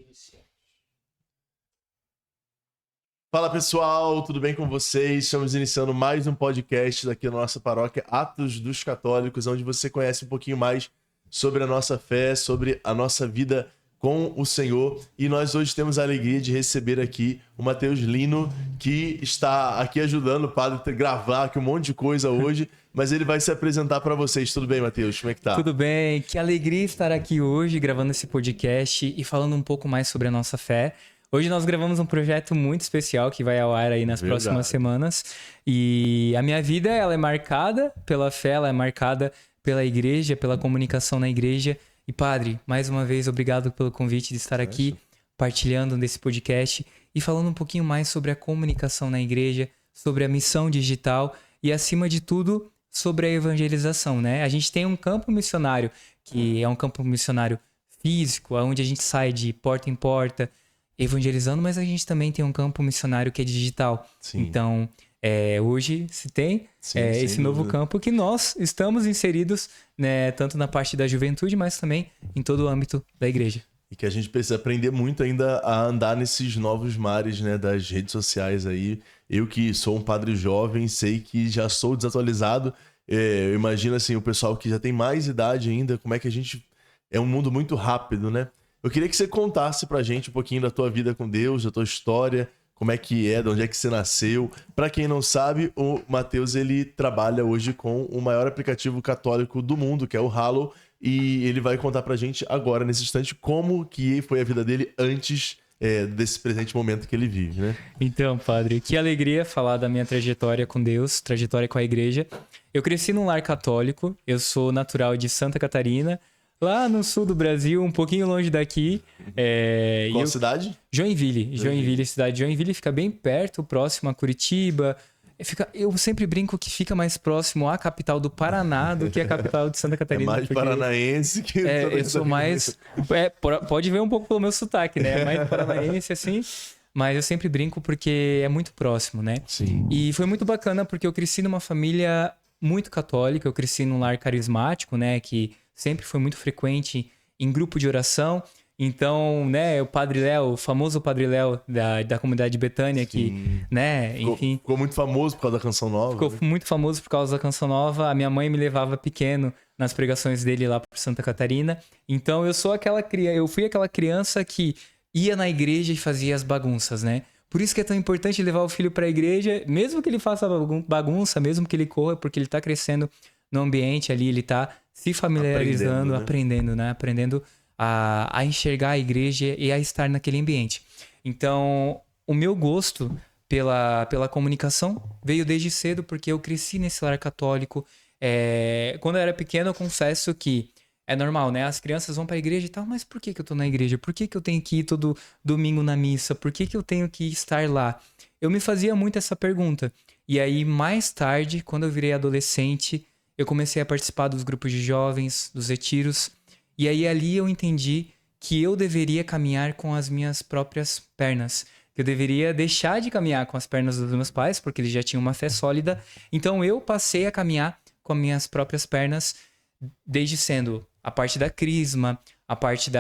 Iniciamos. Fala pessoal, tudo bem com vocês? Estamos iniciando mais um podcast daqui na nossa paróquia Atos dos Católicos, onde você conhece um pouquinho mais sobre a nossa fé, sobre a nossa vida com o Senhor. E nós hoje temos a alegria de receber aqui o Matheus Lino, que está aqui ajudando o padre a gravar aqui um monte de coisa hoje, mas ele vai se apresentar para vocês. Tudo bem, Matheus? Como é que tá? Tudo bem, que alegria estar aqui hoje gravando esse podcast e falando um pouco mais sobre a nossa fé. Hoje nós gravamos um projeto muito especial que vai ao ar aí nas próximas semanas. E a minha vida, ela é marcada pela fé, ela é marcada pela igreja, pela comunicação na igreja. E padre, mais uma vez, obrigado pelo convite de estar aqui partilhando desse podcast e falando um pouquinho mais sobre a comunicação na igreja, sobre a missão digital e, acima de tudo, sobre a evangelização, né? A gente tem um campo missionário, que é um campo missionário físico, onde a gente sai de porta em porta evangelizando, mas a gente também tem um campo missionário que é digital. Sim. Então, hoje se tem esse novo campo que nós estamos inseridos, né, tanto na parte da juventude, mas também em todo o âmbito da igreja. E que a gente precisa aprender muito ainda a andar nesses novos mares, né, das redes sociais aí. Eu que sou um padre jovem, sei que já sou desatualizado. Eu imagino assim, o pessoal que já tem mais idade ainda, como é que a gente... É um mundo muito rápido, né? Eu queria que você contasse pra gente um pouquinho da tua vida com Deus, da tua história, como é que é, de onde é que você nasceu. Pra quem não sabe, o Matheus, ele trabalha hoje com o maior aplicativo católico do mundo, que é o Hallow, e ele vai contar pra gente agora, nesse instante, como que foi a vida dele antes desse presente momento que ele vive, né? Então, padre, que alegria falar da minha trajetória com Deus, trajetória com a igreja. Eu cresci num lar católico, eu sou natural de Santa Catarina, lá no sul do Brasil, um pouquinho longe daqui. Qual cidade? Joinville, cidade de Joinville, fica bem perto, próximo a Curitiba. Eu sempre brinco que fica mais próximo à capital do Paraná do que a capital de Santa Catarina. É mais paranaense que... eu sou mais... pode ver um pouco pelo meu sotaque, né? É mais paranaense, assim. Mas eu sempre brinco porque é muito próximo, né? Sim. E foi muito bacana porque eu cresci numa família muito católica, eu cresci num lar carismático, né? Que sempre foi muito frequente em grupo de oração. Então, né, o Padre Léo, o famoso Padre Léo da comunidade de Betânia, que, né, enfim... Ficou muito famoso por causa da Canção Nova. Ficou muito famoso por causa da Canção Nova. A minha mãe me levava pequeno nas pregações dele lá por Santa Catarina. Então, eu fui aquela criança que ia na igreja e fazia as bagunças, né? Por isso que é tão importante levar o filho para a igreja, mesmo que ele faça bagunça, mesmo que ele corra, porque ele tá crescendo no ambiente ali, ele tá se familiarizando, aprendendo, né? Aprendendo a enxergar a igreja e a estar naquele ambiente. Então, o meu gosto pela comunicação veio desde cedo, porque eu cresci nesse lar católico. Quando eu era pequeno, eu confesso que é normal, né? As crianças vão para a igreja e tal, mas por que eu tô na igreja? Por que eu tenho que ir todo domingo na missa? Por que eu tenho que estar lá? Eu me fazia muito essa pergunta. E aí, mais tarde, quando eu virei adolescente, eu comecei a participar dos grupos de jovens, dos retiros. E aí, ali eu entendi que eu deveria caminhar com as minhas próprias pernas. Que eu deveria deixar de caminhar com as pernas dos meus pais, porque eles já tinham uma fé sólida. Então, eu passei a caminhar com as minhas próprias pernas, desde sendo a parte da crisma, a parte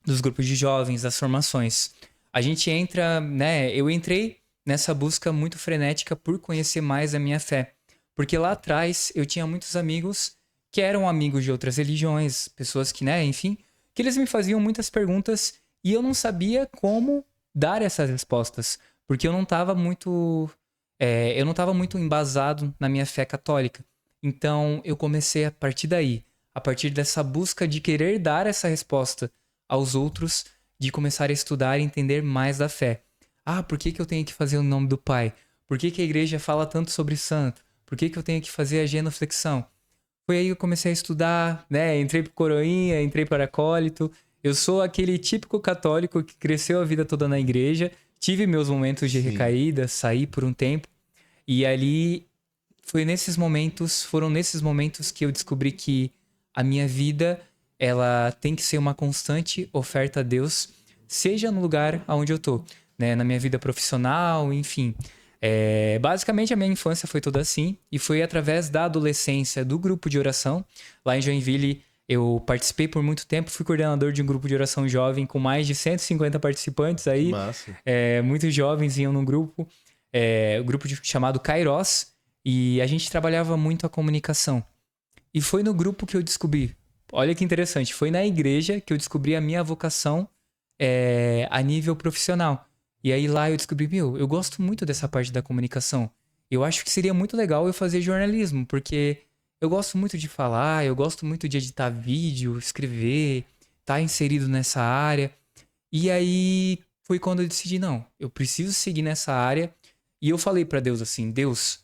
dos grupos de jovens, das formações. A gente entra, né? Eu entrei nessa busca muito frenética por conhecer mais a minha fé. Porque lá atrás eu tinha muitos amigos que eram amigos de outras religiões, pessoas que, né, enfim, que eles me faziam muitas perguntas e eu não sabia como dar essas respostas, porque eu não estava muito embasado na minha fé católica. Então eu comecei a partir daí, a partir dessa busca de querer dar essa resposta aos outros, de começar a estudar e entender mais da fé. Por que eu tenho que fazer o nome do Pai? Por que a igreja fala tanto sobre santo? Por que eu tenho que fazer a genuflexão? Foi aí que eu comecei a estudar, né? Entrei pro coroinha, entrei para acólito. Eu sou aquele típico católico que cresceu a vida toda na igreja. Tive meus momentos de recaída, saí por um tempo. E ali foram nesses momentos que eu descobri que a minha vida, ela tem que ser uma constante oferta a Deus, seja no lugar onde eu tô, né? Na minha vida profissional, enfim. Basicamente a minha infância foi toda assim, e foi através da adolescência do grupo de oração. Lá em Joinville Eu participei por muito tempo, fui coordenador de um grupo de oração jovem com mais de 150 participantes aí. Massa. Muitos jovens iam no grupo, o grupo chamado Kairos, e a gente trabalhava muito a comunicação. E foi no grupo que eu descobri, olha que interessante, foi na igreja que eu descobri a minha vocação a nível profissional. E aí lá eu descobri, eu gosto muito dessa parte da comunicação. Eu acho que seria muito legal eu fazer jornalismo, porque eu gosto muito de falar, eu gosto muito de editar vídeo, escrever, estar inserido nessa área. E aí foi quando eu decidi, não, eu preciso seguir nessa área. E eu falei pra Deus assim, Deus,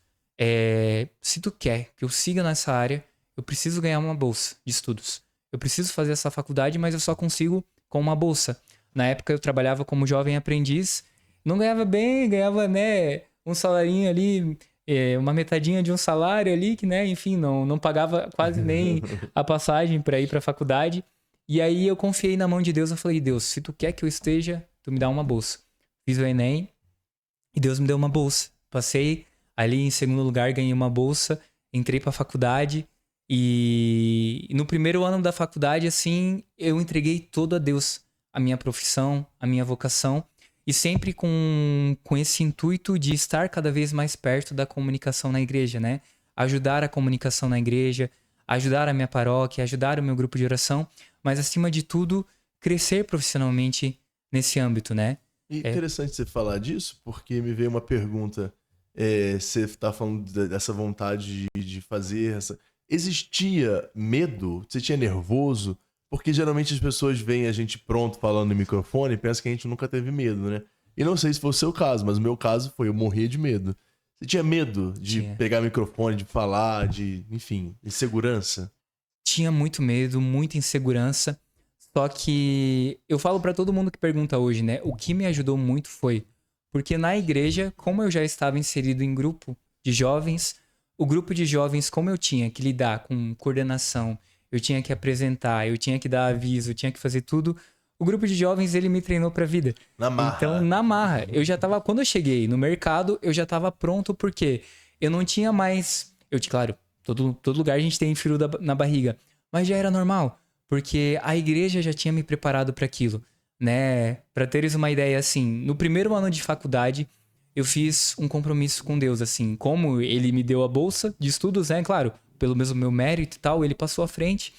se tu quer que eu siga nessa área, eu preciso ganhar uma bolsa de estudos. Eu preciso fazer essa faculdade, mas eu só consigo com uma bolsa. Na época eu trabalhava como jovem aprendiz, não ganhava bem, ganhava, né, um salarinho ali, uma metadinha de um salário ali, que, né, enfim, não pagava quase nem a passagem para ir para a faculdade. E aí eu confiei na mão de Deus, eu falei, Deus, se tu quer que eu esteja, tu me dá uma bolsa. Fiz o Enem e Deus me deu uma bolsa. Passei ali em segundo lugar, ganhei uma bolsa, entrei para a faculdade e no primeiro ano da faculdade, assim, eu entreguei todo a Deus, a minha profissão, a minha vocação. E sempre com esse intuito de estar cada vez mais perto da comunicação na igreja, né? Ajudar a comunicação na igreja, ajudar a minha paróquia, ajudar o meu grupo de oração, mas acima de tudo, crescer profissionalmente nesse âmbito, né? E interessante você falar disso, porque me veio uma pergunta. Você tá falando dessa vontade de fazer essa... Existia medo? Você tinha nervoso? Porque geralmente as pessoas veem a gente pronto falando no microfone e pensam que a gente nunca teve medo, né? E não sei se foi o seu caso, mas o meu caso foi, eu morria de medo. Você tinha medo de pegar microfone, de falar, enfim, insegurança? Tinha muito medo, muita insegurança. Só que eu falo pra todo mundo que pergunta hoje, né? O que me ajudou muito foi... Porque na igreja, como eu já estava inserido em grupo de jovens, o grupo de jovens, como eu tinha que lidar com coordenação, eu tinha que apresentar, eu tinha que dar aviso, eu tinha que fazer tudo. O grupo de jovens, ele me treinou pra vida. Na marra. Então, na marra. Eu já tava... Quando eu cheguei no mercado, eu já tava pronto, porque eu não tinha mais... Claro, todo lugar a gente tem frio na barriga. Mas já era normal, porque a igreja já tinha me preparado para aquilo, né? Pra teres uma ideia, assim, no primeiro ano de faculdade, eu fiz um compromisso com Deus, assim. Como ele me deu a bolsa de estudos, né? Claro, pelo mesmo meu mérito e tal, ele passou à frente.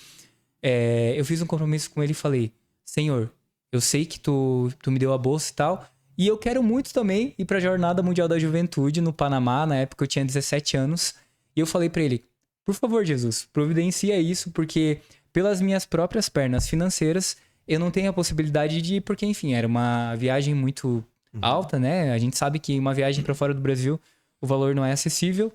Eu fiz um compromisso com ele e falei, Senhor, eu sei que tu me deu a bolsa e tal, e eu quero muito também ir pra Jornada Mundial da Juventude no Panamá. Na época eu tinha 17 anos. E eu falei pra ele, por favor, Jesus, providencia isso, porque pelas minhas próprias pernas financeiras, eu não tenho a possibilidade de ir, porque, enfim, era uma viagem muito alta, né? A gente sabe que uma viagem pra fora do Brasil, o valor não é acessível.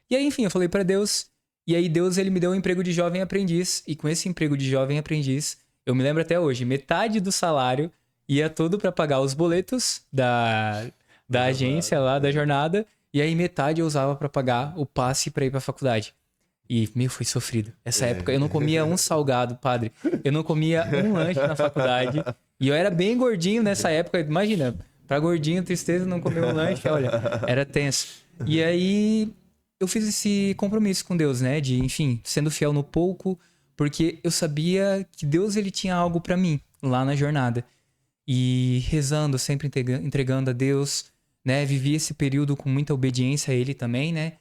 E aí, enfim, eu falei pra Deus, e aí Deus, ele me deu um emprego de jovem aprendiz, e com esse emprego de jovem aprendiz, eu me lembro até hoje, metade do salário ia todo pra pagar os boletos da agência lá, da jornada, e aí metade eu usava pra pagar o passe pra ir pra faculdade. E, foi sofrido. Essa época eu não comia um salgado, padre. Eu não comia um lanche na faculdade. E eu era bem gordinho nessa época. Imagina, pra gordinho, tristeza, não comer um lanche, olha, era tenso. E aí eu fiz esse compromisso com Deus, né? De, enfim, sendo fiel no pouco, porque eu sabia que Deus, ele tinha algo pra mim lá na jornada. E rezando, sempre entregando a Deus, né? Vivi esse período com muita obediência a ele também, né?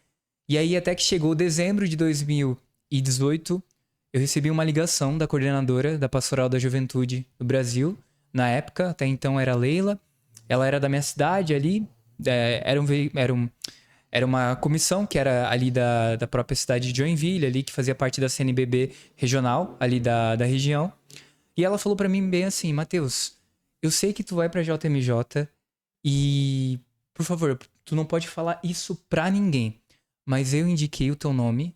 E aí até que chegou dezembro de 2018, eu recebi uma ligação da coordenadora da Pastoral da Juventude do Brasil. Na época, até então era Leila. Ela era da minha cidade ali. Era uma comissão que era ali da própria cidade de Joinville, ali, que fazia parte da CNBB regional, ali da região. E ela falou pra mim bem assim, Matheus, eu sei que tu vai pra JMJ e, por favor, tu não pode falar isso pra ninguém. Mas eu indiquei o teu nome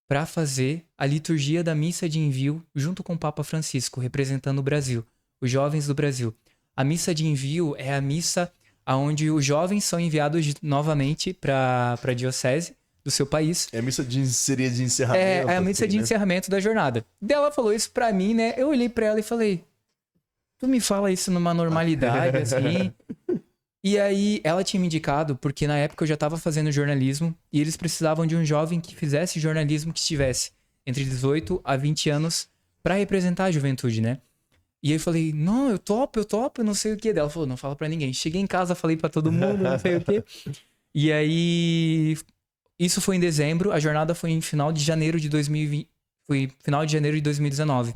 para fazer a liturgia da missa de envio junto com o Papa Francisco, representando o Brasil, os jovens do Brasil. A missa de envio é a missa onde os jovens são enviados novamente para a diocese do seu país. É a missa seria de encerramento. É a missa de encerramento da jornada. Daí ela falou isso para mim, né? Eu olhei para ela e falei, tu me fala isso numa normalidade, assim... E aí, ela tinha me indicado, porque na época eu já estava fazendo jornalismo, e eles precisavam de um jovem que fizesse jornalismo que estivesse entre 18 a 20 anos pra representar a juventude, né? E aí eu falei, não, eu topo, não sei o que. Daí ela falou, não fala pra ninguém. Cheguei em casa, falei pra todo mundo, não sei o que. E aí, isso foi em dezembro, a jornada foi em final de janeiro de 2020, foi final de janeiro de 2019.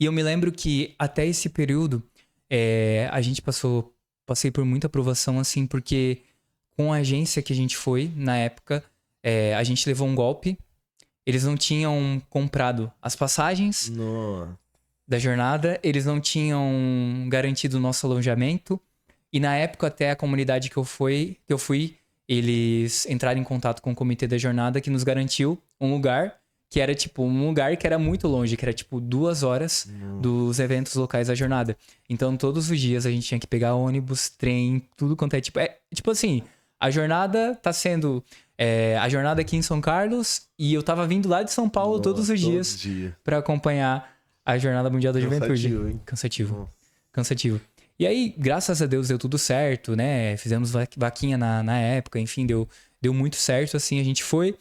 E eu me lembro que até esse período, a gente passei por muita aprovação, assim, porque com a agência que a gente foi, na época, a gente levou um golpe. Eles não tinham comprado as passagens da jornada, eles não tinham garantido o nosso alojamento. E na época, até a comunidade que eu fui, eles entraram em contato com o comitê da jornada que nos garantiu um lugar que era tipo um lugar que era muito longe, que era tipo 2 horas dos eventos locais da jornada. Então todos os dias a gente tinha que pegar ônibus, trem, tudo quanto é tipo. Tipo assim, a jornada tá sendo a jornada aqui em São Carlos e eu tava vindo lá de São Paulo todos os dias pra acompanhar a Jornada Mundial da Juventude. Hein? Cansativo. E aí, graças a Deus, deu tudo certo, né? Fizemos vaquinha na época, enfim, deu muito certo, assim, a gente foi.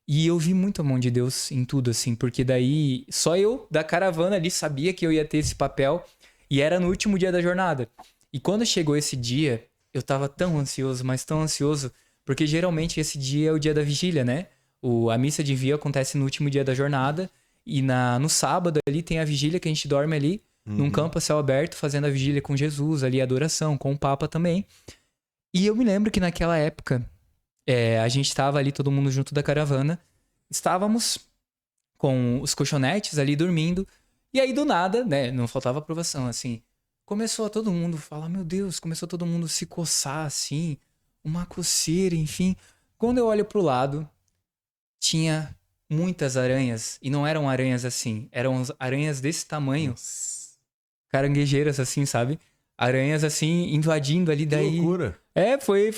E eu vi muito a mão de Deus em tudo, assim, porque daí só eu, da caravana ali, sabia que eu ia ter esse papel e era no último dia da jornada. E quando chegou esse dia, eu tava tão ansioso, mas tão ansioso, porque geralmente esse dia é o dia da vigília, né? A missa de envio acontece no último dia da jornada e no sábado ali tem a vigília que a gente dorme ali, num campo a céu aberto, fazendo a vigília com Jesus, ali a adoração, com o Papa também. E eu me lembro que naquela época, a gente tava ali todo mundo junto da caravana, estávamos com os colchonetes ali dormindo, e aí do nada, né, não faltava aprovação, assim, começou todo mundo falar, meu Deus, começou todo mundo se coçar, assim, uma coceira, enfim. Quando eu olho pro lado, tinha muitas aranhas, e não eram aranhas assim, eram aranhas desse tamanho, caranguejeiras assim, sabe? Aranhas assim, invadindo ali daí. Que loucura! Foi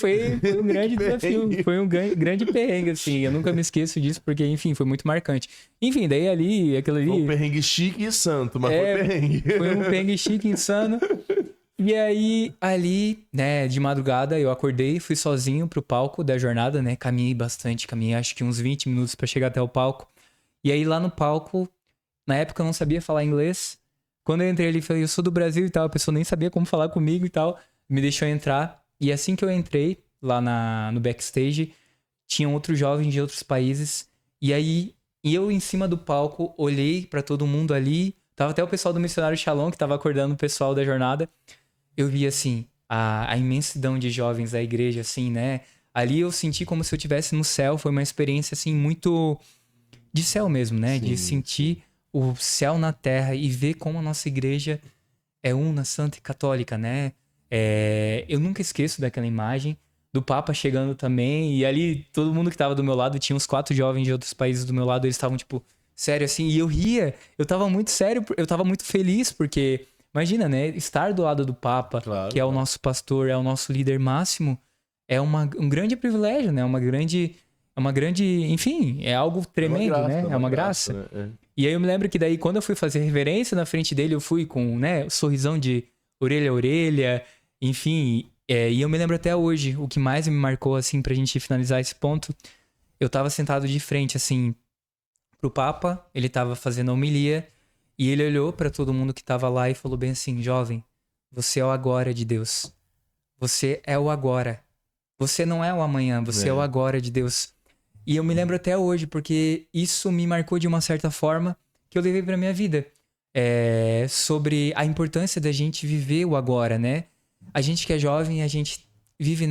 um grande desafio, foi um grande perrengue, assim, eu nunca me esqueço disso, porque, enfim, foi muito marcante. Enfim, daí ali, aquilo ali... Foi um perrengue chique e santo, mas foi perrengue. Foi um perrengue chique, insano. E aí, ali, né, de madrugada, eu acordei, fui sozinho pro palco da jornada, né, caminhei acho que uns 20 minutos pra chegar até o palco. E aí, lá no palco, na época eu não sabia falar inglês. Quando eu entrei ali, falei, eu sou do Brasil e tal, a pessoa nem sabia como falar comigo e tal, me deixou entrar. E assim que eu entrei, lá no backstage, tinham outros jovens de outros países. E aí, eu em cima do palco, olhei pra todo mundo ali, tava até o pessoal do Missionário Shalom, que tava acordando o pessoal da jornada. Eu vi, assim, a imensidão de jovens da igreja, assim, né? Ali eu senti como se eu estivesse no céu. Foi uma experiência, assim, muito de céu mesmo, né? Sim, de sentir o céu na terra e ver como a nossa igreja é una, santa e católica, né? Eu nunca esqueço daquela imagem do Papa chegando também. E ali, todo mundo que tava do meu lado, tinha uns 4 jovens de outros países do meu lado. Eles estavam, tipo, sério, assim. E eu ria. Eu tava muito sério, eu tava muito feliz, porque... Imagina, né? Estar do lado do Papa, Claro, que é o nosso pastor, é o nosso líder máximo, é um grande privilégio, né? É uma grande... Enfim, é algo tremendo, né? É uma graça. Né? E aí eu me lembro que daí, quando eu fui fazer reverência na frente dele, eu fui com, né, sorrisão de orelha a orelha, enfim. E eu me lembro até hoje, o que mais me marcou, assim, pra gente finalizar esse ponto, eu tava sentado de frente, assim, pro Papa, ele tava fazendo a homilia, e ele olhou pra todo mundo que tava lá e falou bem assim, jovem, você é o agora de Deus. Você é o agora. Você não é o amanhã, você é o agora de Deus. E eu me lembro até hoje, porque isso me marcou de uma certa forma que eu levei pra minha vida. Sobre a importância da gente viver o agora, né? A gente que é jovem, a gente vive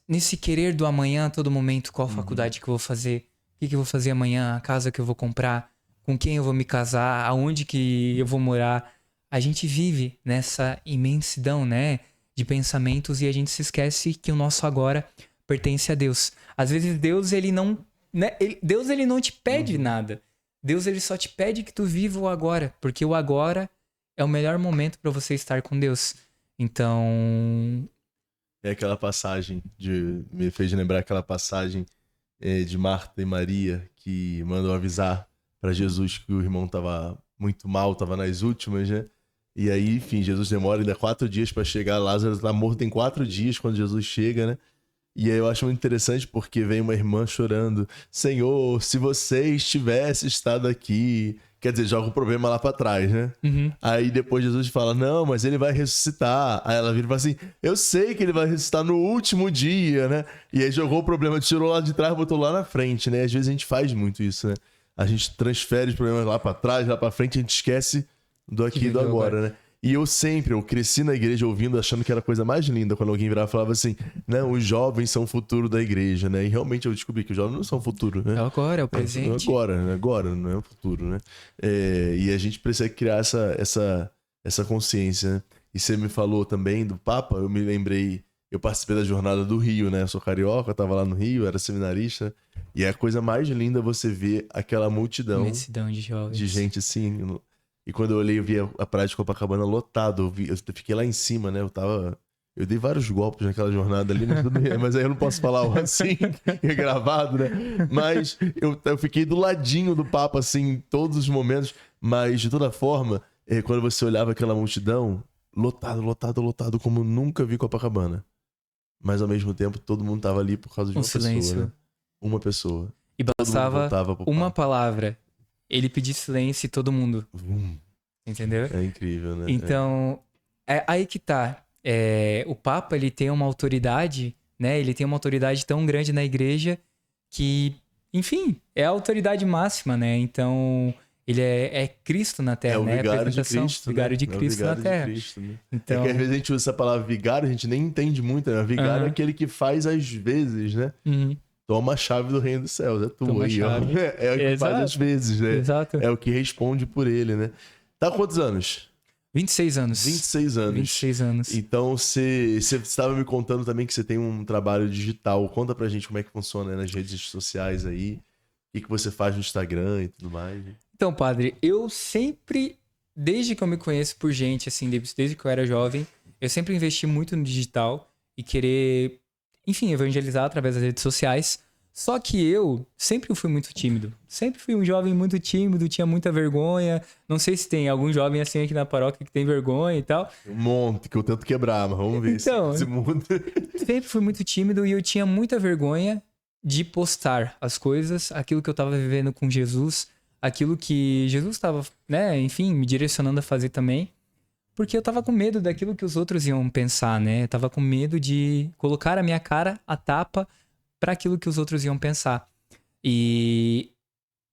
nesse querer do amanhã a todo momento. Qual faculdade que eu vou fazer? O que eu vou fazer amanhã? A casa que eu vou comprar? Com quem eu vou me casar? Aonde que eu vou morar? A gente vive nessa imensidão, né? De pensamentos e a gente se esquece que o nosso agora pertence a Deus. Às vezes Deus, ele não, né? Deus, ele não te pede nada. Deus, ele só te pede que tu viva o agora, porque o agora é o melhor momento para você estar com Deus. Então... É aquela passagem, me fez lembrar aquela passagem de Marta e Maria, que mandam avisar para Jesus que o irmão tava muito mal, tava nas últimas, né? E aí, enfim, Jesus demora ainda 4 dias para chegar. Lázaro tá morto em 4 dias quando Jesus chega, né? E aí eu acho muito interessante porque vem uma irmã chorando: Senhor, se você estivesse estado aqui. Quer dizer, joga o problema lá pra trás, né? Uhum. Aí depois Jesus fala: não, mas ele vai ressuscitar. Aí ela vira e fala assim: eu sei que ele vai ressuscitar no último dia, né? E aí jogou o problema, tirou lá de trás e botou lá na frente, né? Às vezes a gente faz muito isso, né? A gente transfere os problemas lá pra trás, lá pra frente, a gente esquece do aqui e do agora, né? E eu cresci na igreja ouvindo, achando que era a coisa mais linda, quando alguém virava e falava assim: não, os jovens são o futuro da igreja, né? E realmente eu descobri que os jovens não são o futuro, né? É agora, é o presente. Agora, não é o futuro, né? E a gente precisa criar essa consciência, né? E você me falou também do Papa, eu me lembrei, eu participei da Jornada do Rio, né? Eu sou carioca, eu tava lá no Rio, era seminarista, e é a coisa mais linda você ver aquela multidão Imensidão de jovens. de gente assim. E quando eu olhei, eu vi a praia de Copacabana lotado, eu fiquei lá em cima, né? Eu dei vários golpes naquela jornada ali, mas aí eu não posso falar algo assim, é gravado, né? Mas eu fiquei do ladinho do Papa, assim, em todos os momentos. Mas, de toda forma, quando você olhava aquela multidão, lotado, como eu nunca vi Copacabana. Mas, ao mesmo tempo, todo mundo tava ali por causa de uma silêncio. pessoa, né? Uma pessoa. E bastava uma palavra. Ele pedir silêncio e todo mundo. Entendeu? É incrível, né? Então, é aí que tá. O Papa, ele tem uma autoridade, né? Ele tem uma autoridade tão grande na igreja que, enfim, é a autoridade máxima, né? Então, ele é Cristo na Terra, é o né? Vigário de Cristo, vigário de né? Cristo na Terra. De Cristo, né? Então... É que às vezes a gente usa essa palavra vigário, a gente nem entende muito, né? Vigário é aquele que faz às vezes, né? Toma a chave do reino dos céus, é tua aí, ó. É o que faz às vezes, né? Exato. É o que responde por ele, né? Tá com quantos anos? 26 anos. 26 anos. 26 anos. Então, você estava me contando também que você tem um trabalho digital. Conta pra gente como é que funciona, né, nas redes sociais aí. O que você faz no Instagram e tudo mais. Então, padre, eu sempre, desde que eu me conheço por gente, assim, desde que eu era jovem, eu sempre investi muito no digital e querer, enfim, evangelizar através das redes sociais. Só que eu sempre fui muito tímido. Sempre fui um jovem muito tímido, tinha muita vergonha. Não sei se tem algum jovem assim aqui na paróquia que tem vergonha e tal. Um monte que eu tento quebrar, mas vamos ver então, se muda. Sempre fui muito tímido e eu tinha muita vergonha de postar as coisas, aquilo que eu tava vivendo com Jesus, aquilo que Jesus tava, né, enfim, me direcionando a fazer também. Porque eu tava com medo daquilo que os outros iam pensar, né? Eu tava com medo de colocar a minha cara a tapa para aquilo que os outros iam pensar. E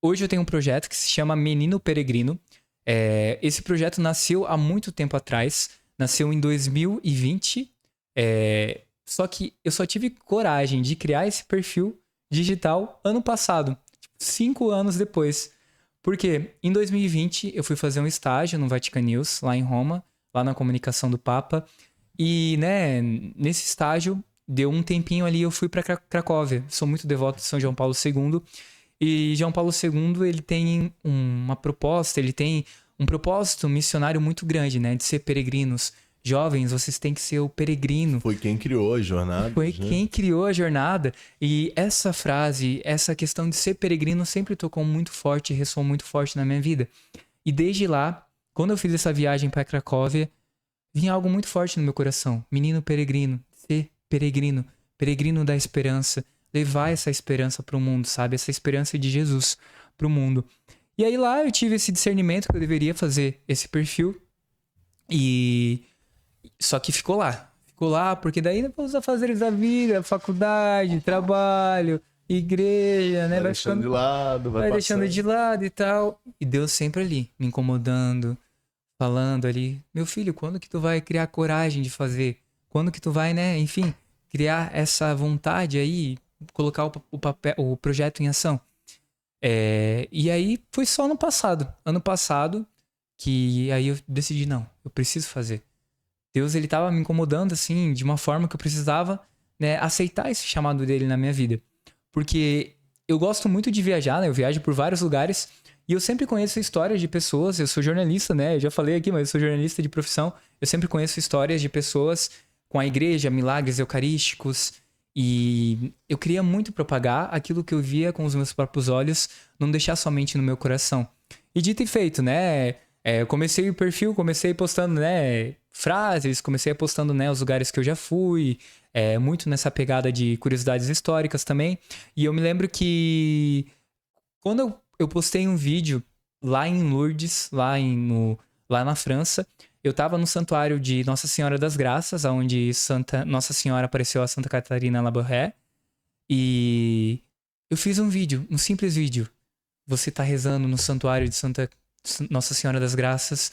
hoje eu tenho um projeto que se chama Menino Peregrino. Esse projeto nasceu há muito tempo atrás, nasceu em 2020, só que eu só tive coragem de criar esse perfil digital ano passado, 5 anos depois. Porque em 2020 eu fui fazer um estágio no Vatican News, lá em Roma, lá na comunicação do Papa, e, né, nesse estágio deu um tempinho ali, eu fui para Cracóvia. Sou muito devoto de São João Paulo II. E João Paulo II, ele tem uma proposta, ele tem um propósito missionário muito grande, né? De ser peregrinos. Jovens, vocês têm que ser o peregrino. Foi quem criou a jornada. Foi quem criou a jornada. E essa frase, essa questão de ser peregrino sempre tocou muito forte, ressoou muito forte na minha vida. E desde lá, quando eu fiz essa viagem para Cracóvia, vinha algo muito forte no meu coração. Menino peregrino, ser peregrino, peregrino da esperança, levar essa esperança para o mundo, sabe? Essa esperança de Jesus para o mundo. E aí lá eu tive esse discernimento que eu deveria fazer esse perfil e só que ficou lá, porque daí depois os afazeres da vida, faculdade, trabalho, igreja, né? Vai deixando de lado, vai deixando de lado e tal. E Deus sempre ali, me incomodando, falando ali, meu filho, quando que tu vai criar coragem de fazer? Quando que tu vai, né, enfim, criar essa vontade aí, colocar o projeto em ação? E aí foi só ano passado, que aí eu decidi, não, eu preciso fazer. Deus, ele tava me incomodando, assim, de uma forma que eu precisava, né, aceitar esse chamado dele na minha vida. Porque eu gosto muito de viajar, né, eu viajo por vários lugares, e eu sempre conheço histórias de pessoas, eu sou jornalista, né, eu já falei aqui, mas eu sou jornalista de profissão, eu sempre conheço histórias de pessoas com a igreja, milagres eucarísticos, e eu queria muito propagar aquilo que eu via com os meus próprios olhos, não deixar somente no meu coração. E dito e feito, né, eu comecei o perfil, comecei postando, né, frases, comecei postando, né, os lugares que eu já fui, muito nessa pegada de curiosidades históricas também. E eu me lembro que quando eu postei um vídeo lá em Lourdes, lá na França, eu tava no santuário de Nossa Senhora das Graças, onde Nossa Senhora apareceu a Santa Catarina Labouré. E eu fiz um vídeo, um simples vídeo. Você tá rezando no santuário de Nossa Senhora das Graças.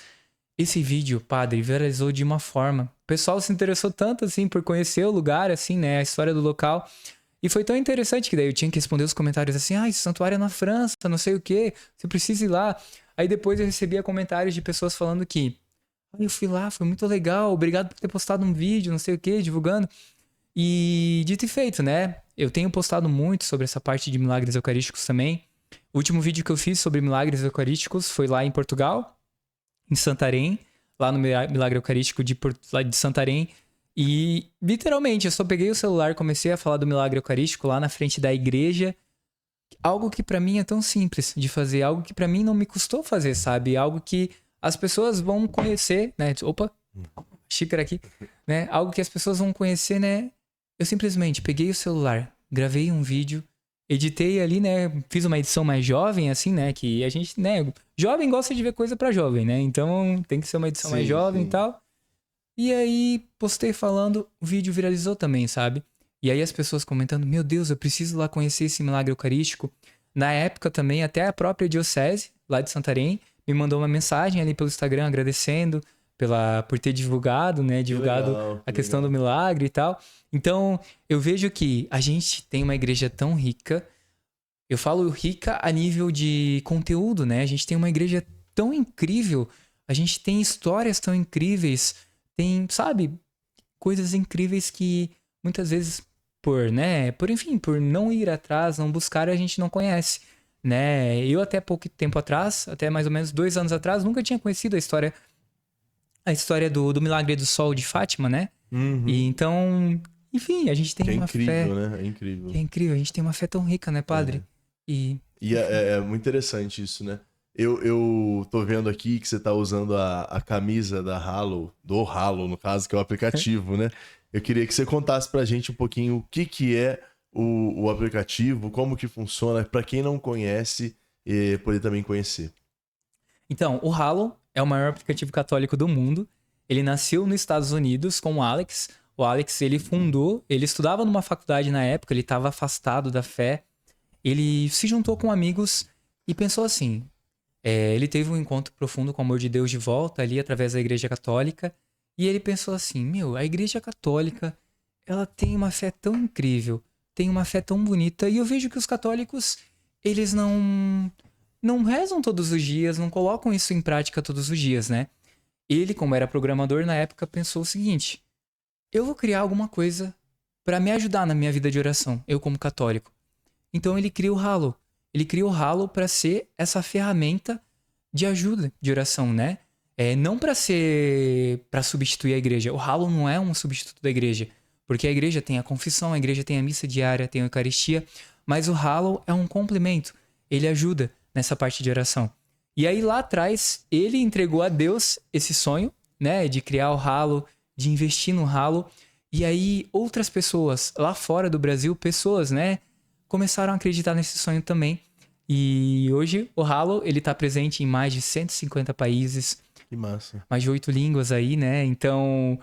Esse vídeo, padre, viralizou de uma forma. O pessoal se interessou tanto, assim, por conhecer o lugar, assim, né? A história do local. E foi tão interessante que daí eu tinha que responder os comentários assim, esse santuário é na França, não sei o quê, você precisa ir lá. Aí depois eu recebia comentários de pessoas falando que eu fui lá, foi muito legal, obrigado por ter postado um vídeo, não sei o quê, divulgando. E dito e feito, né? Eu tenho postado muito sobre essa parte de milagres eucarísticos também. O último vídeo que eu fiz sobre milagres eucarísticos foi lá em Portugal, em Santarém, lá no Milagre Eucarístico lá de Santarém. E, literalmente, eu só peguei o celular e comecei a falar do Milagre Eucarístico lá na frente da igreja. Algo que pra mim é tão simples de fazer, algo que pra mim não me custou fazer, sabe? Algo que as pessoas vão conhecer, né? Opa, xícara aqui, né? Algo que as pessoas vão conhecer, né? Eu simplesmente peguei o celular, gravei um vídeo, editei ali, né? Fiz uma edição mais jovem, assim, né? Que a gente, né? Jovem gosta de ver coisa pra jovem, né? Então tem que ser uma edição mais jovem e tal. E aí postei falando, o vídeo viralizou também, sabe? E aí as pessoas comentando, meu Deus, eu preciso lá conhecer esse milagre eucarístico. Na época também, até a própria diocese, lá de Santarém, me mandou uma mensagem ali pelo Instagram agradecendo por ter divulgado, né? Divulgado a questão do milagre e tal. Então, eu vejo que a gente tem uma igreja tão rica. Eu falo rica a nível de conteúdo, né? A gente tem uma igreja tão incrível. A gente tem histórias tão incríveis. Tem, sabe, coisas incríveis que muitas vezes por não ir atrás, não buscar, a gente não conhece, né? Eu até pouco tempo atrás, até mais ou menos 2 anos atrás, nunca tinha conhecido a história do Milagre do Sol de Fátima, né? Uhum. E então, enfim, a gente tem uma incrível, fé... né? É incrível. Que é incrível, a gente tem uma fé tão rica, né, padre? E é muito interessante isso, né? Eu tô vendo aqui que você tá usando a camisa do Halo, no caso, que é o aplicativo, né? Eu queria que você contasse pra gente um pouquinho o que é o aplicativo, como que funciona, pra quem não conhece, poder também conhecer. Então, o Halo é o maior aplicativo católico do mundo. Ele nasceu nos Estados Unidos com o Alex. O Alex, ele estudava numa faculdade na época, ele estava afastado da fé. Ele se juntou com amigos e pensou assim... ele teve um encontro profundo com o amor de Deus de volta ali através da Igreja Católica. E ele pensou assim, a Igreja Católica, ela tem uma fé tão incrível, tem uma fé tão bonita. E eu vejo que os católicos, eles não rezam todos os dias, não colocam isso em prática todos os dias, né? Ele, como era programador na época, pensou o seguinte, eu vou criar alguma coisa para me ajudar na minha vida de oração, eu como católico. Então ele cria o Halo. Ele cria o Halo para ser essa ferramenta de ajuda de oração, né? Não para substituir a igreja. O Halo não é um substituto da igreja, porque a igreja tem a confissão, a igreja tem a missa diária, tem a Eucaristia, mas o Halo é um complemento. Ele ajuda nessa parte de oração. E aí lá atrás, ele entregou a Deus esse sonho, né, de criar o Halo, de investir no Halo. E aí outras pessoas lá fora do Brasil, pessoas, né, começaram a acreditar nesse sonho também. E hoje o Halo, ele tá presente em mais de 150 países. Que massa. Mais de 8 línguas aí, né? Então,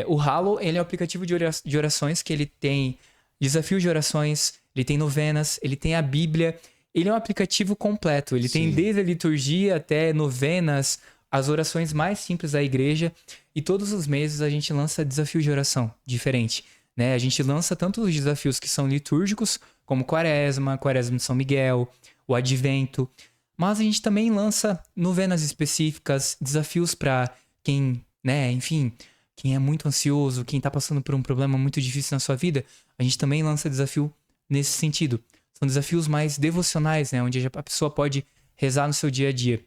o Halo, ele é um aplicativo de orações que ele tem desafios de orações, ele tem novenas, ele tem a Bíblia. Ele é um aplicativo completo. Ele tem desde a liturgia até novenas, as orações mais simples da igreja. E todos os meses a gente lança desafios de oração diferente, né? A gente lança tanto os desafios que são litúrgicos, como Quaresma de São Miguel, o Advento. Mas a gente também lança novenas específicas, desafios para quem, né, enfim, quem é muito ansioso, quem tá passando por um problema muito difícil na sua vida. A gente também lança desafio nesse sentido. São desafios mais devocionais, né, onde a pessoa pode rezar no seu dia a dia.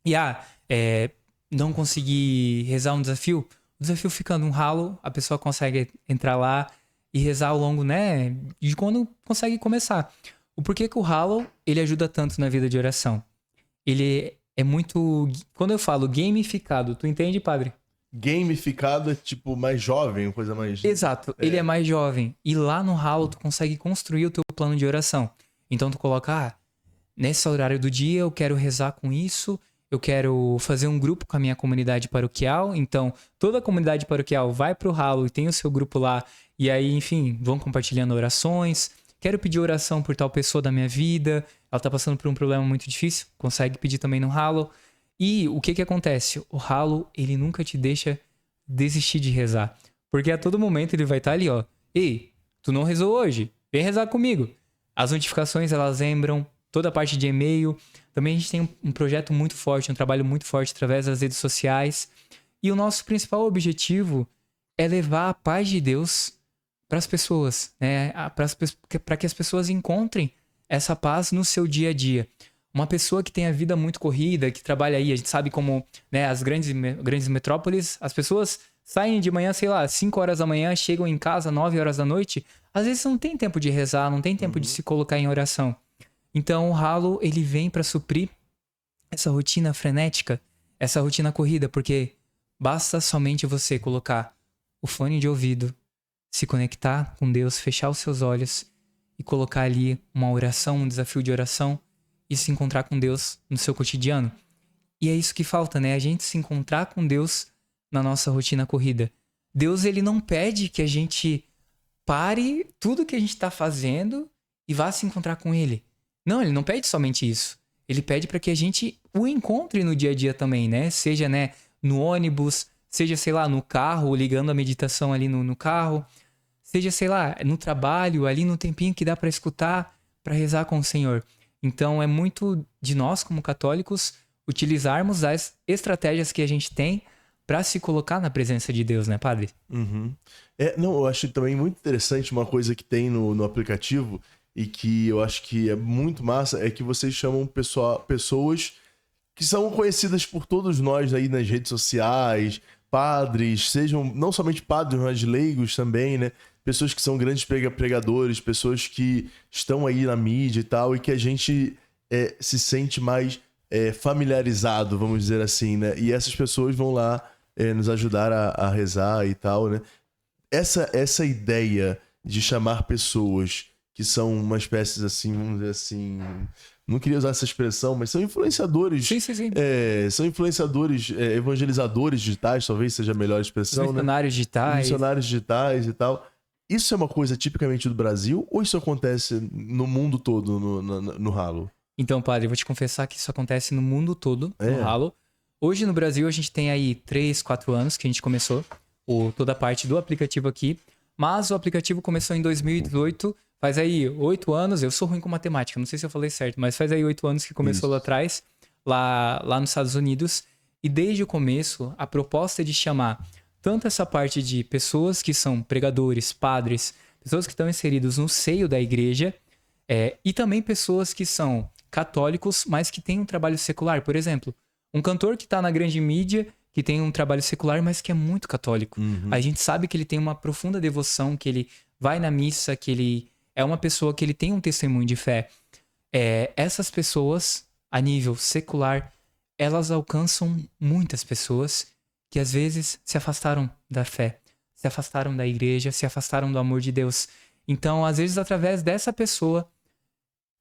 E não conseguir rezar um desafio, o desafio fica num Halo, a pessoa consegue entrar lá e rezar ao longo, né, de quando consegue começar. O porquê que o Halo, ele ajuda tanto na vida de oração? Ele é muito... Quando eu falo gamificado, tu entende, padre? gamificado é tipo mais jovem, coisa mais... Exato, ele é mais jovem. E lá no Halo tu consegue construir o teu plano de oração. Então tu coloca, nesse horário do dia eu quero rezar com isso, eu quero fazer um grupo com a minha comunidade paroquial. Então toda a comunidade paroquial vai pro Halo e tem o seu grupo lá. E aí, enfim, vão compartilhando orações. Quero pedir oração por tal pessoa da minha vida. Ela tá passando por um problema muito difícil. Consegue pedir também no Halo. E o que acontece? O Halo, ele nunca te deixa desistir de rezar. Porque a todo momento ele vai estar ali, ó. Ei, tu não rezou hoje? Vem rezar comigo. As notificações, elas lembram. Toda a parte de e-mail. Também a gente tem um projeto muito forte, um trabalho muito forte através das redes sociais. E o nosso principal objetivo é levar a paz de Deus para as pessoas, né? Para que as pessoas encontrem essa paz no seu dia a dia. Uma pessoa que tem a vida muito corrida, que trabalha aí, a gente sabe como, né, as grandes metrópoles, as pessoas saem de manhã, sei lá, 5 horas da manhã, chegam em casa 9 horas da noite, às vezes não tem tempo de rezar, não tem tempo de se colocar em oração. Então o Halo, ele vem para suprir essa rotina frenética, essa rotina corrida, porque basta somente você colocar o fone de ouvido, se conectar com Deus, fechar os seus olhos e colocar ali uma oração, um desafio de oração e se encontrar com Deus no seu cotidiano. E é isso que falta, né? A gente se encontrar com Deus na nossa rotina corrida. Deus, ele não pede que a gente pare tudo que a gente está fazendo e vá se encontrar com ele. Não, ele não pede somente isso. Ele pede para que a gente o encontre no dia a dia também, né? Seja, né, no ônibus, seja, sei lá, no carro, ligando a meditação ali no carro, seja, sei lá, no trabalho, ali no tempinho que dá para escutar, para rezar com o Senhor. Então é muito de nós, como católicos, utilizarmos as estratégias que a gente tem para se colocar na presença de Deus, né, padre? Uhum. Não, eu acho também muito interessante uma coisa que tem no aplicativo e que eu acho que é muito massa, é que vocês chamam pessoas que são conhecidas por todos nós aí nas redes sociais, padres, sejam não somente padres, mas leigos também, né? Pessoas que são grandes pregadores, pessoas que estão aí na mídia e tal, e que a gente se sente mais familiarizado, vamos dizer assim, né? E essas pessoas vão lá nos ajudar a rezar e tal, né? Essa ideia de chamar pessoas que são uma espécie assim, vamos dizer assim... Não queria usar essa expressão, mas são influenciadores. Sim. São influenciadores, evangelizadores digitais, talvez seja a melhor expressão, missionários digitais. Missionários digitais e tal. Isso é uma coisa tipicamente do Brasil ou isso acontece no mundo todo no Halo? Então, padre, eu vou te confessar que isso acontece no mundo todo, no Halo. Hoje no Brasil a gente tem aí 3, 4 anos que a gente começou toda a parte do aplicativo aqui. Mas o aplicativo começou em 2018, faz aí 8 anos. Eu sou ruim com matemática, não sei se eu falei certo, mas faz aí 8 anos que começou lá atrás, lá nos Estados Unidos. E desde o começo, a proposta é de chamar tanto essa parte de pessoas que são pregadores, padres, pessoas que estão inseridos no seio da igreja, e também pessoas que são católicos, mas que têm um trabalho secular. Por exemplo, um cantor que está na grande mídia, que tem um trabalho secular, mas que é muito católico. A gente sabe que ele tem uma profunda devoção, que ele vai na missa, que ele é uma pessoa que ele tem um testemunho de fé. Essas pessoas, a nível secular, elas alcançam muitas pessoas que às vezes se afastaram da fé, se afastaram da igreja, se afastaram do amor de Deus. Então, às vezes, através dessa pessoa,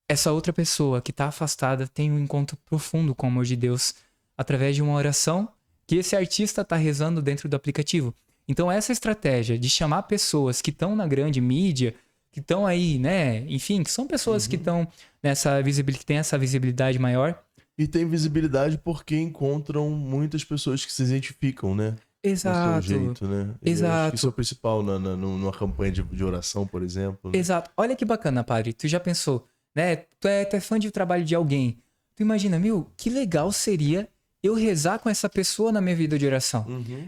essa outra pessoa que está afastada tem um encontro profundo com o amor de Deus através de uma oração que esse artista está rezando dentro do aplicativo. Então, essa estratégia de chamar pessoas que estão na grande mídia, que estão aí, né? Enfim, que são pessoas que estão nessa visibilidade, que têm essa visibilidade maior. E tem visibilidade porque encontram muitas pessoas que se identificam, né? Exato. Do seu jeito, né? Exato. Eu acho que isso é o principal numa campanha de oração, por exemplo. Né? Exato. Olha que bacana, padre. Tu já pensou, né? Tu é fã de trabalho de alguém. Tu imagina, que legal seria eu rezar com essa pessoa na minha vida de oração.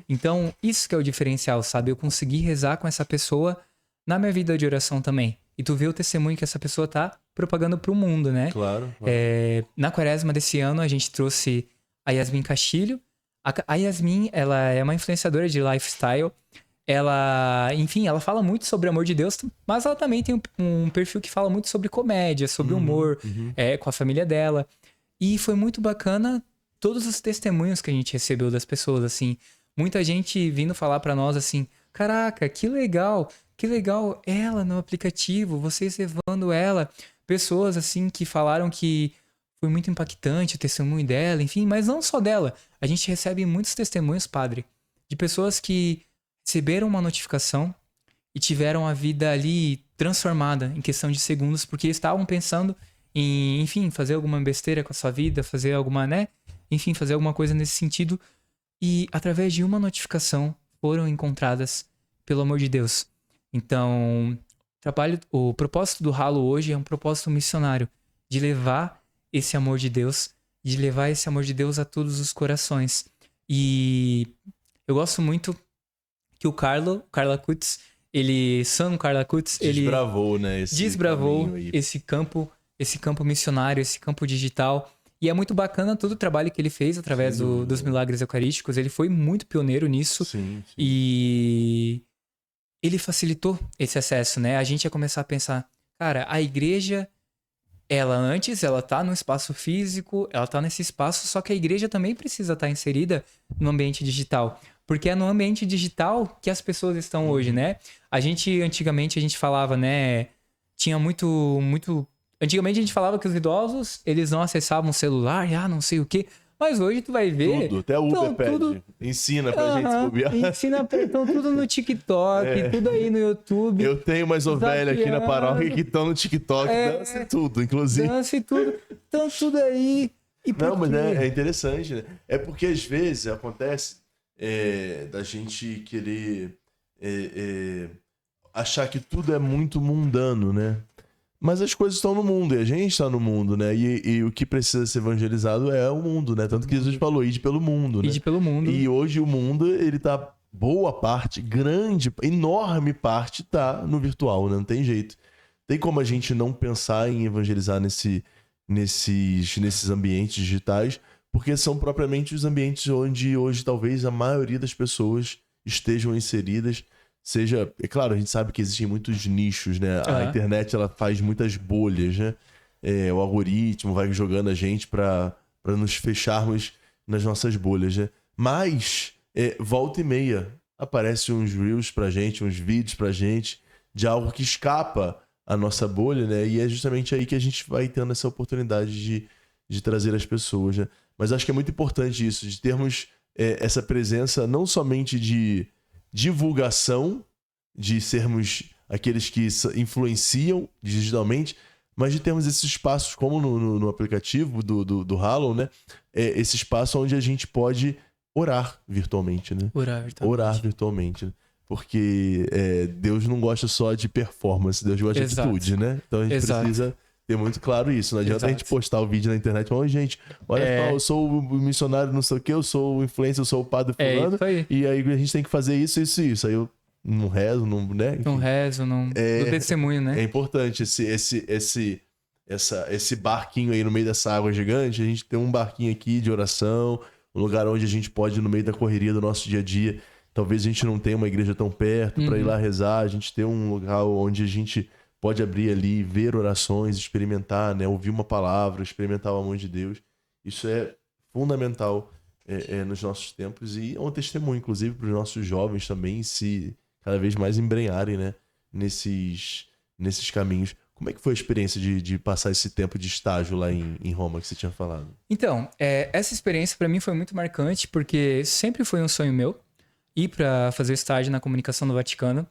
Então, isso que é o diferencial, sabe? Eu conseguir rezar com essa pessoa na minha vida de oração também. E tu vê o testemunho que essa pessoa tá propagando pro mundo, né? Claro. Na quaresma desse ano, a gente trouxe a Yasmin Castilho. A Yasmin, ela é uma influenciadora de lifestyle. Ela, enfim, ela fala muito sobre o amor de Deus, mas ela também tem um perfil que fala muito sobre comédia, sobre humor, com a família dela. E foi muito bacana todos os testemunhos que a gente recebeu das pessoas, assim. Muita gente vindo falar pra nós assim, caraca, que legal ela no aplicativo, vocês levando ela. Pessoas assim que falaram que foi muito impactante o testemunho dela, enfim, mas não só dela. A gente recebe muitos testemunhos, padre, de pessoas que receberam uma notificação e tiveram a vida ali transformada em questão de segundos, porque estavam pensando em, enfim, fazer alguma besteira com a sua vida, fazer alguma, né? Enfim, fazer alguma coisa nesse sentido. E através de uma notificação foram encontradas, pelo amor de Deus. Então, o propósito do Halo hoje é um propósito missionário, de levar esse amor de Deus, de levar esse amor de Deus a todos os corações. E eu gosto muito que o Carla Kutz, Sam Carla Kutz, ele Desbravou, né? desbravou esse campo missionário, esse campo digital. E é muito bacana todo o trabalho que ele fez através dos milagres eucarísticos. Ele foi muito pioneiro nisso. Sim. E ele facilitou esse acesso, né? A gente ia começar a pensar, cara, a igreja, ela tá no espaço físico, ela tá nesse espaço, só que a igreja também precisa estar inserida no ambiente digital. Porque é no ambiente digital que as pessoas estão hoje, né? Antigamente, a gente falava, né? Tinha muito... Antigamente a gente falava que os idosos, eles não acessavam o celular, não sei o quê. Mas hoje tu vai ver... Tudo, até o Uber pede. Ensina pra gente bobear. Então tudo no TikTok, tudo aí no YouTube. Eu tenho umas ovelhas aqui na paróquia que estão no TikTok, dança e tudo, inclusive. Dança e tudo. Então tudo aí. Não, mas é interessante, né? É porque às vezes acontece da gente querer achar que tudo é muito mundano, né? Mas as coisas estão no mundo e a gente está no mundo, né? E o que precisa ser evangelizado é o mundo, né? Tanto que Jesus falou, ide pelo mundo, né? Ide pelo mundo. E hoje o mundo, ele tá... Boa parte, grande, enorme parte tá no virtual, né? Não tem jeito. Tem como a gente não pensar em evangelizar nesses ambientes digitais, porque são propriamente os ambientes onde hoje talvez a maioria das pessoas estejam inseridas. Seja, é claro, a gente sabe que existem muitos nichos, né? A internet, ela faz muitas bolhas, né? O algoritmo vai jogando a gente para nos fecharmos nas nossas bolhas, né? Mas, volta e meia, aparecem uns reels pra gente, uns vídeos pra gente, de algo que escapa a nossa bolha, né? E é justamente aí que a gente vai tendo essa oportunidade de trazer as pessoas, né? Mas acho que é muito importante isso, de termos essa presença não somente de divulgação, de sermos aqueles que influenciam digitalmente, mas de termos esses espaços, como no aplicativo do Halo, né? Esse espaço onde a gente pode orar virtualmente, né? Orar virtualmente. Né? Porque Deus não gosta só de performance, Deus gosta de atitude, né? Então a gente precisa ter muito claro isso. Não adianta a gente postar o vídeo na internet e falar, gente, olha só, eu sou o missionário não sei o quê, eu sou o influencer, eu sou o padre fulano, e aí a gente tem que fazer isso. Aí eu não rezo, né? Enfim, não rezo, não... do testemunho, né? É importante esse barquinho aí no meio dessa água gigante, a gente tem um barquinho aqui de oração, um lugar onde a gente pode, no meio da correria do nosso dia a dia, talvez a gente não tenha uma igreja tão perto para ir lá rezar, a gente tem um lugar onde a gente pode abrir ali, ver orações, experimentar, né? Ouvir uma palavra, experimentar o amor de Deus. Isso é fundamental nos nossos tempos e é um testemunho, inclusive, para os nossos jovens também se cada vez mais embrenharem, né? nesses caminhos. Como é que foi a experiência de passar esse tempo de estágio lá em Roma que você tinha falado? Então, essa experiência para mim foi muito marcante porque sempre foi um sonho meu ir para fazer estágio na comunicação do Vaticano.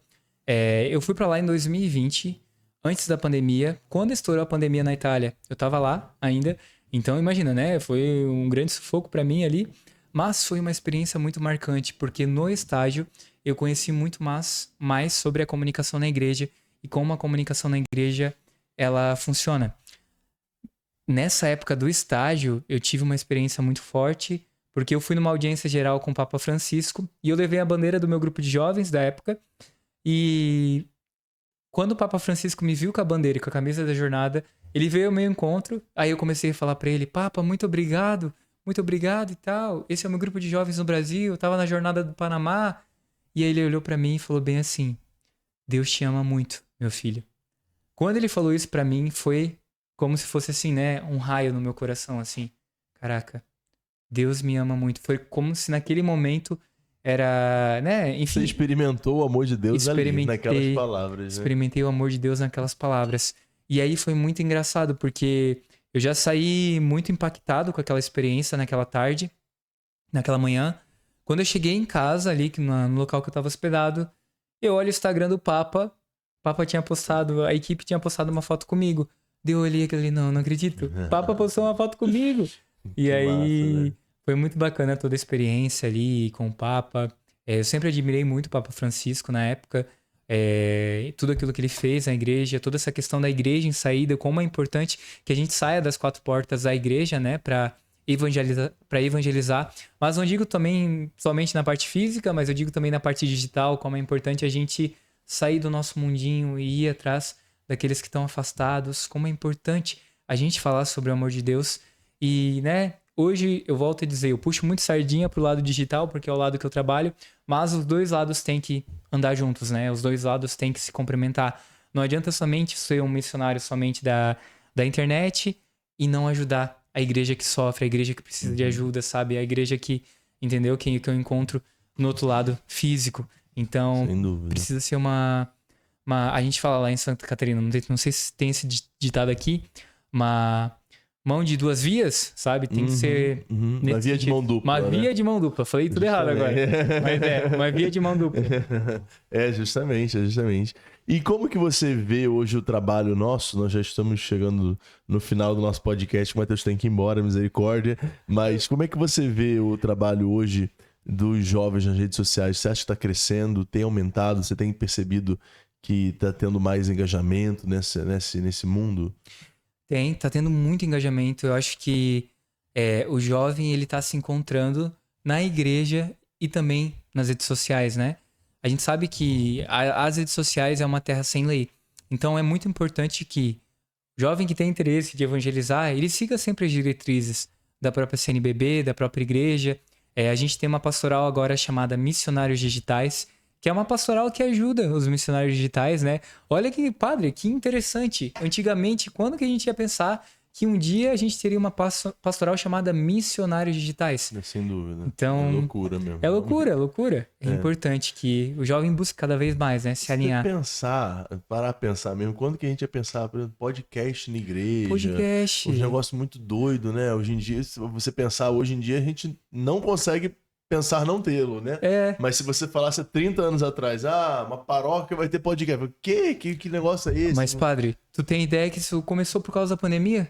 Eu fui para lá em 2020, antes da pandemia. Quando estourou a pandemia na Itália, eu tava lá ainda. Então, imagina, né? Foi um grande sufoco para mim ali. Mas foi uma experiência muito marcante, porque no estágio eu conheci muito mais sobre a comunicação na igreja e como a comunicação na igreja ela funciona. Nessa época do estágio, eu tive uma experiência muito forte, porque eu fui numa audiência geral com o Papa Francisco e eu levei a bandeira do meu grupo de jovens da época. E quando o Papa Francisco me viu com a bandeira e com a camisa da jornada, ele veio ao meu encontro, aí eu comecei a falar pra ele, Papa, muito obrigado e tal. Esse é o meu grupo de jovens no Brasil, eu tava na jornada do Panamá. E aí ele olhou pra mim e falou bem assim, Deus te ama muito, meu filho. Quando ele falou isso pra mim, foi como se fosse assim, né, um raio no meu coração, assim. Caraca, Deus me ama muito. Foi como se naquele momento era, né, Você enfim, experimentou o amor de Deus ali, naquelas experimentei, palavras, né? experimentei o amor de Deus naquelas palavras. E aí foi muito engraçado, porque eu já saí muito impactado com aquela experiência naquela tarde, naquela manhã. Quando eu cheguei em casa ali, no local que eu tava hospedado, eu olho o Instagram do Papa. O Papa tinha postado, a equipe tinha postado uma foto comigo. Daí eu olhei aquilo ali, não, não acredito. O Papa postou uma foto comigo. E Que massa, aí né? foi muito bacana toda a experiência ali com o Papa. Eu sempre admirei muito o Papa Francisco na época. Tudo aquilo que ele fez na igreja, toda essa questão da igreja em saída, como é importante que a gente saia das quatro portas da igreja, né, para evangelizar. Mas não digo também somente na parte física, mas eu digo também na parte digital, como é importante a gente sair do nosso mundinho e ir atrás daqueles que estão afastados, como é importante a gente falar sobre o amor de Deus. E, né, hoje eu volto a dizer, eu puxo muito sardinha pro lado digital, porque é o lado que eu trabalho, mas os dois lados têm que andar juntos, né? Os dois lados têm que se complementar. Não adianta somente ser um missionário somente da internet e não ajudar a igreja que sofre, a igreja que precisa de ajuda, sabe? A igreja que, entendeu? Que eu encontro no outro lado físico. Então, Sem dúvida. precisa ser a gente fala lá em Santa Catarina, não sei se tem esse ditado aqui, uma mão de duas vias, sabe? Tem que ser Uma via de mão dupla, uma né? via de mão dupla. Falei tudo errado agora. Mas uma via de mão dupla. Justamente. E como que você vê hoje o trabalho nosso? Nós já estamos chegando no final do nosso podcast, o Matheus tem que ir embora, misericórdia. Mas como é que você vê o trabalho hoje dos jovens nas redes sociais? Você acha que está crescendo, tem aumentado? Você tem percebido que está tendo mais engajamento nesse mundo? Tá tendo muito engajamento. Eu acho que o jovem, ele tá se encontrando na igreja e também nas redes sociais, né? A gente sabe que as redes sociais é uma terra sem lei. Então é muito importante que o jovem que tem interesse de evangelizar, ele siga sempre as diretrizes da própria CNBB, da própria igreja. A gente tem uma pastoral agora chamada Missionários Digitais, que é uma pastoral que ajuda os missionários digitais, né? Olha que, padre, que interessante. Antigamente, quando que a gente ia pensar que um dia a gente teria uma pastoral chamada Missionários Digitais? Sem dúvida. Então, É loucura mesmo. É loucura, é loucura. É importante que o jovem busque cada vez mais, né? Se alinhar. Parar a pensar mesmo, quando que a gente ia pensar, por exemplo, podcast na igreja? Podcast. Um negócio muito doido, né? Hoje em dia, se você pensar, hoje em dia a gente não consegue pensar não tê-lo, né? Mas se você falasse 30 anos atrás, uma paróquia vai ter podcast. Que negócio é esse? Mas, padre, tu tem ideia que isso começou por causa da pandemia?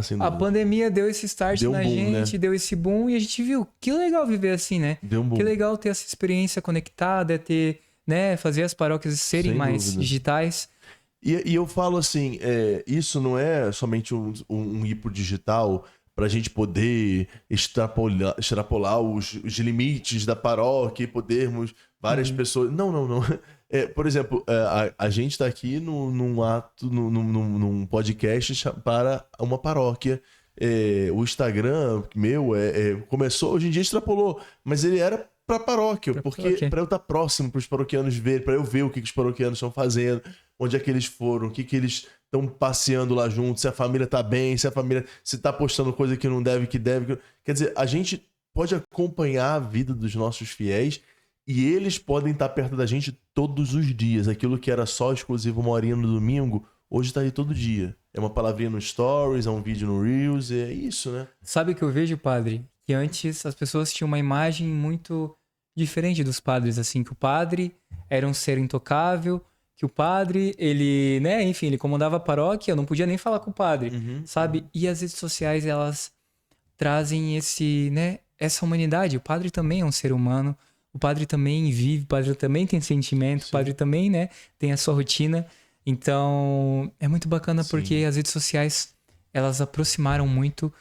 Sem dúvida. A pandemia deu esse start Deu um na boom, gente, né? deu esse boom e a gente viu. Que legal viver assim, né? Deu um boom. Que legal ter essa experiência conectada, ter, né, fazer as paróquias serem Sem mais dúvida. digitais. E eu falo assim, isso não é somente um ir pro digital para a gente poder extrapolar os limites da paróquia e podermos várias pessoas. Não. Por exemplo, a gente está aqui num podcast para uma paróquia. O Instagram meu começou, hoje em dia extrapolou, mas ele era para paróquia, porque para eu estar próximo para os paroquianos verem, para eu ver o que os paroquianos estão fazendo, onde é que eles foram, o que eles estão passeando lá junto, se a família tá bem, se tá postando coisa que não deve, que deve. Quer dizer, a gente pode acompanhar a vida dos nossos fiéis e eles podem estar perto da gente todos os dias. Aquilo que era só exclusivo uma horinha no domingo, hoje tá aí todo dia. É uma palavrinha no Stories, é um vídeo no Reels, é isso, né? Sabe o que eu vejo, padre? Que antes as pessoas tinham uma imagem muito diferente dos padres, assim, que o padre era um ser intocável, que o padre, ele, né, enfim, ele comandava a paróquia, eu não podia nem falar com o padre, sabe? E as redes sociais, elas trazem essa humanidade. O padre também é um ser humano, o padre também vive, o padre também tem sentimento, o padre também, né, tem a sua rotina. Então, é muito bacana porque as redes sociais, elas aproximaram muito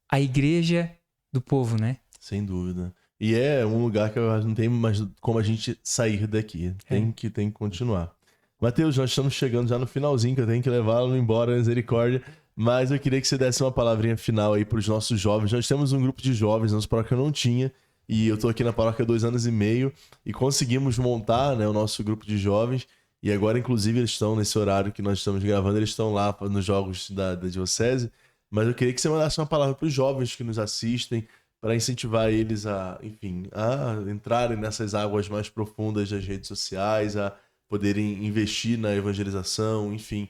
a igreja do povo, né? Sem dúvida. E é um lugar que não tem mais como a gente sair daqui. Tem que continuar. Matheus, nós estamos chegando já no finalzinho, que eu tenho que levá-lo embora, misericórdia. Mas eu queria que você desse uma palavrinha final aí para os nossos jovens. Nós temos um grupo de jovens, nossa paróquia não tinha. E eu estou aqui na paróquia há 2 anos e meio. E conseguimos montar, né, o nosso grupo de jovens. E agora, inclusive, eles estão nesse horário que nós estamos gravando, eles estão lá nos jogos da diocese. Mas eu queria que você mandasse uma palavra para os jovens que nos assistem, para incentivar eles a, enfim, a entrarem nessas águas mais profundas das redes sociais, a poderem investir na evangelização, enfim,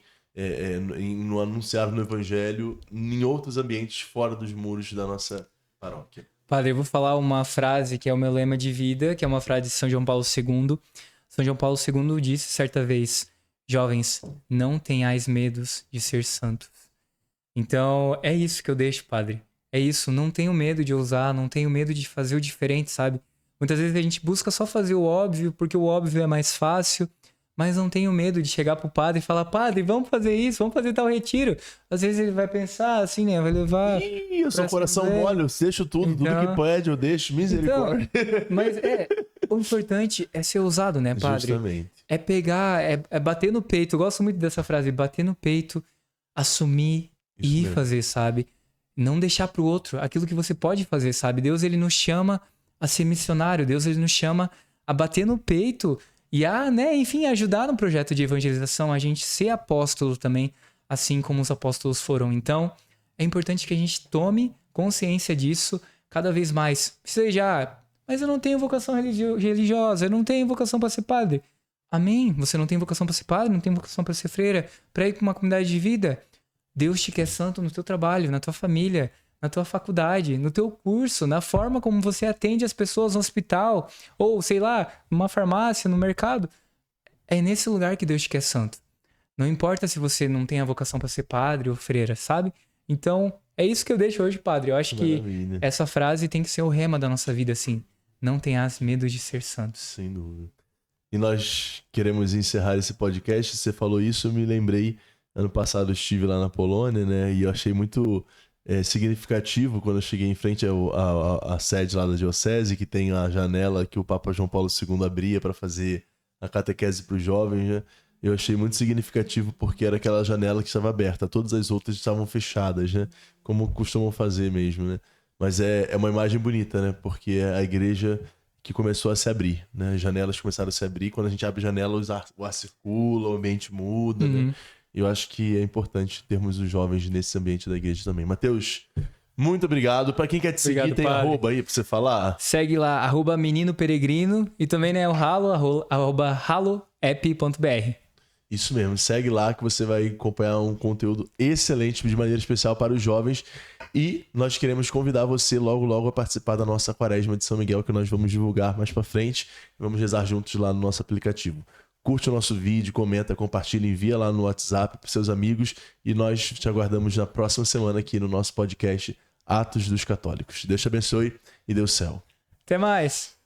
no anunciar no evangelho em outros ambientes fora dos muros da nossa paróquia. Padre, eu vou falar uma frase que é o meu lema de vida, que é uma frase de São João Paulo II. São João Paulo II disse certa vez: jovens, não tenhais medos de ser santos. Então, é isso que eu deixo, Padre. É isso, não tenho medo de ousar, não tenho medo de fazer o diferente, sabe? Muitas vezes a gente busca só fazer o óbvio, porque o óbvio é mais fácil, mas não tenho medo de chegar pro padre e falar: padre, vamos fazer isso, vamos fazer tal retiro. Às vezes ele vai pensar assim, né? Vai levar... Ih, eu sou coração mole, eu deixo tudo, tudo que pede eu deixo, misericórdia. Então, mas o importante é ser ousado, né, padre? Justamente. É pegar, é bater no peito. Eu gosto muito dessa frase: bater no peito, assumir Isso e ir mesmo. fazer, sabe? Não deixar pro outro aquilo que você pode fazer, sabe? Deus, ele nos chama a ser missionário. Deus, ele nos chama a bater no peito e a, né, enfim, ajudar no projeto de evangelização, a gente ser apóstolo também, assim como os apóstolos foram. Então, é importante que a gente tome consciência disso cada vez mais. Seja, mas eu não tenho vocação religiosa, eu não tenho vocação para ser padre. Amém? Você não tem vocação para ser padre, não tem vocação para ser freira, para ir para uma comunidade de vida? Deus te quer santo no teu trabalho, na tua família, na tua faculdade, no teu curso, na forma como você atende as pessoas no hospital, ou, sei lá, numa farmácia, no mercado. É nesse lugar que Deus te quer santo. Não importa se você não tem a vocação para ser padre ou freira, sabe? Então, é isso que eu deixo hoje, padre. Eu acho que essa frase tem que ser o rema da nossa vida, assim. Não tenhas medo de ser santos. Sem dúvida. E nós queremos encerrar esse podcast. Você falou isso, eu me lembrei. Ano passado eu estive lá na Polônia, né? E eu achei muito significativo quando eu cheguei em frente à sede lá da diocese, que tem a janela que o Papa João Paulo II abria para fazer a catequese para os jovens, né? Eu achei muito significativo porque era aquela janela que estava aberta. Todas as outras estavam fechadas, né? Como costumam fazer mesmo, né? Mas é uma imagem bonita, né? Porque é a igreja que começou a se abrir, né? As janelas começaram a se abrir. Quando a gente abre janela, o ar circula, o ambiente muda, né? Eu acho que é importante termos os jovens nesse ambiente da igreja também. Mateus, muito obrigado. Para quem quer te seguir, tem padre. Arroba aí pra você falar? Segue lá, @menino peregrino e também, né, o halo@haloapp.br. Isso mesmo, segue lá que você vai acompanhar um conteúdo excelente de maneira especial para os jovens. E nós queremos convidar você logo, logo a participar da nossa Quaresma de São Miguel, que nós vamos divulgar mais para frente. Vamos rezar juntos lá no nosso aplicativo. Curte o nosso vídeo, comenta, compartilha, envia lá no WhatsApp para seus amigos e nós te aguardamos na próxima semana aqui no nosso podcast Atos dos Católicos. Deus te abençoe e Deus céu. Até mais!